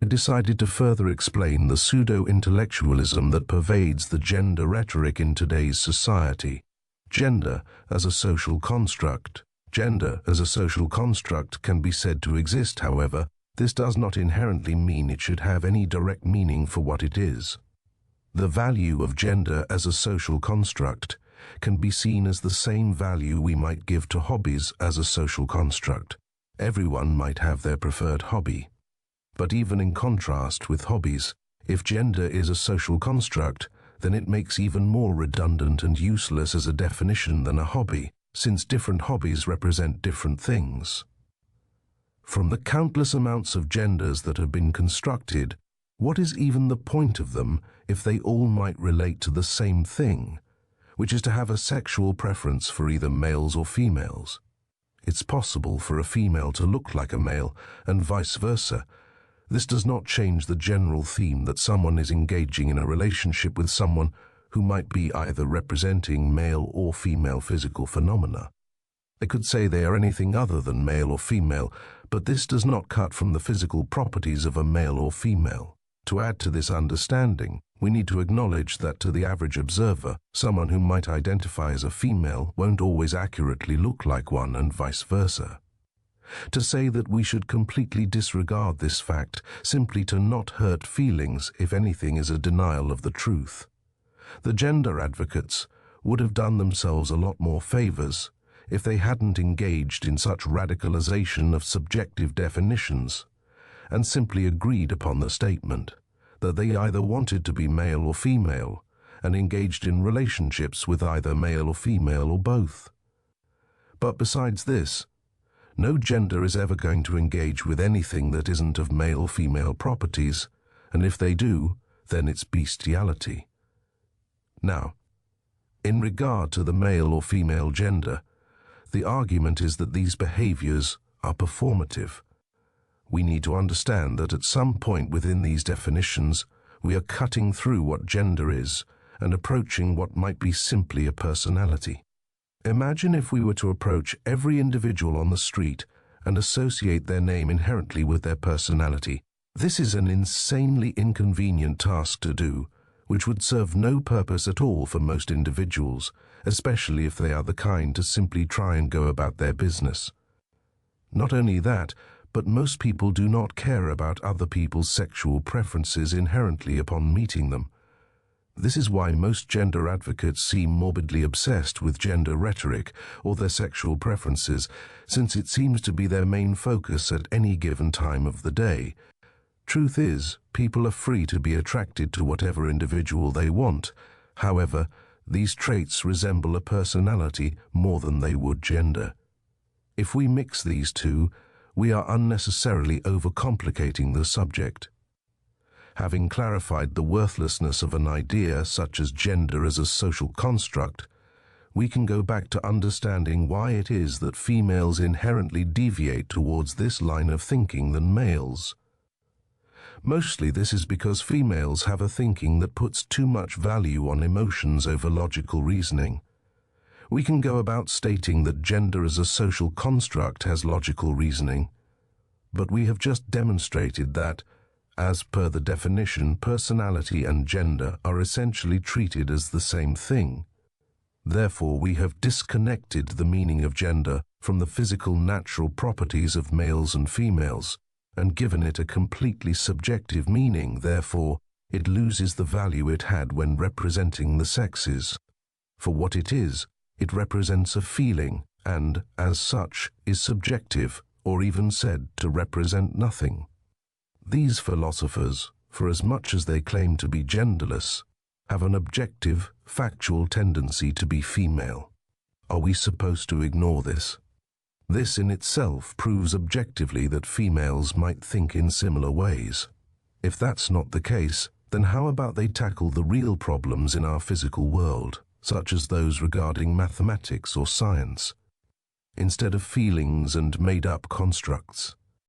I decided to further explain the pseudo-intellectualism that pervades the gender rhetoric in today's society. Gender as a social construct. Gender as a social construct can be said to exist, however, this does not inherently mean it should have any direct meaning for what it is. The value of gender as a social construct can be seen as the same value we might give to hobbies as a social construct. Everyone might have their preferred hobby. But even in contrast with hobbies, if gender is a social construct, then it makes even more redundant and useless as a definition than a hobby, since different hobbies represent different things. From the countless amounts of genders that have been constructed, what is even the point of them if they all might relate to the same thing, which is to have a sexual preference for either males or females? It's possible for a female to look like a male, and vice versa. This does not change the general theme that someone is engaging in a relationship with someone who might be either representing male or female physical phenomena. They could say they are anything other than male or female, but this does not cut from the physical properties of a male or female. To add to this understanding, we need to acknowledge that to the average observer, someone who might identify as a female won't always accurately look like one, and vice versa. To say that we should completely disregard this fact simply to not hurt feelings, if anything, is a denial of the truth. The gender advocates would have done themselves a lot more favors if they hadn't engaged in such radicalization of subjective definitions and simply agreed upon the statement that they either wanted to be male or female and engaged in relationships with either male or female or both. But besides this, no gender is ever going to engage with anything that isn't of male-female properties, and if they do, then it's bestiality. Now, in regard to the male or female gender, the argument is that these behaviors are performative. We need to understand that at some point within these definitions, we are cutting through what gender is and approaching what might be simply a personality. Imagine if we were to approach every individual on the street and associate their name inherently with their personality. This is an insanely inconvenient task to do, which would serve no purpose at all for most individuals, especially if they are the kind to simply try and go about their business. Not only that, but most people do not care about other people's sexual preferences inherently upon meeting them. This is why most gender advocates seem morbidly obsessed with gender rhetoric or their sexual preferences, since it seems to be their main focus at any given time of the day. Truth is, people are free to be attracted to whatever individual they want. However, these traits resemble a personality more than they would gender. If we mix these two, we are unnecessarily overcomplicating the subject. Having clarified the worthlessness of an idea such as gender as a social construct, we can go back to understanding why it is that females inherently deviate towards this line of thinking than males. Mostly this is because females have a thinking that puts too much value on emotions over logical reasoning. We can go about stating that gender as a social construct has logical reasoning, but we have just demonstrated that, as per the definition, personality and gender are essentially treated as the same thing. Therefore, we have disconnected the meaning of gender from the physical natural properties of males and females, and given it a completely subjective meaning. Therefore, it loses the value it had when representing the sexes. For what it is, it represents a feeling, and, as such, is subjective, or even said to represent nothing. These philosophers, for as much as they claim to be genderless, have an objective, factual tendency to be female. Are we supposed to ignore this? This in itself proves objectively that females might think in similar ways. If that's not the case, then how about they tackle the real problems in our physical world, such as those regarding mathematics or science, instead of feelings and made-up constructs?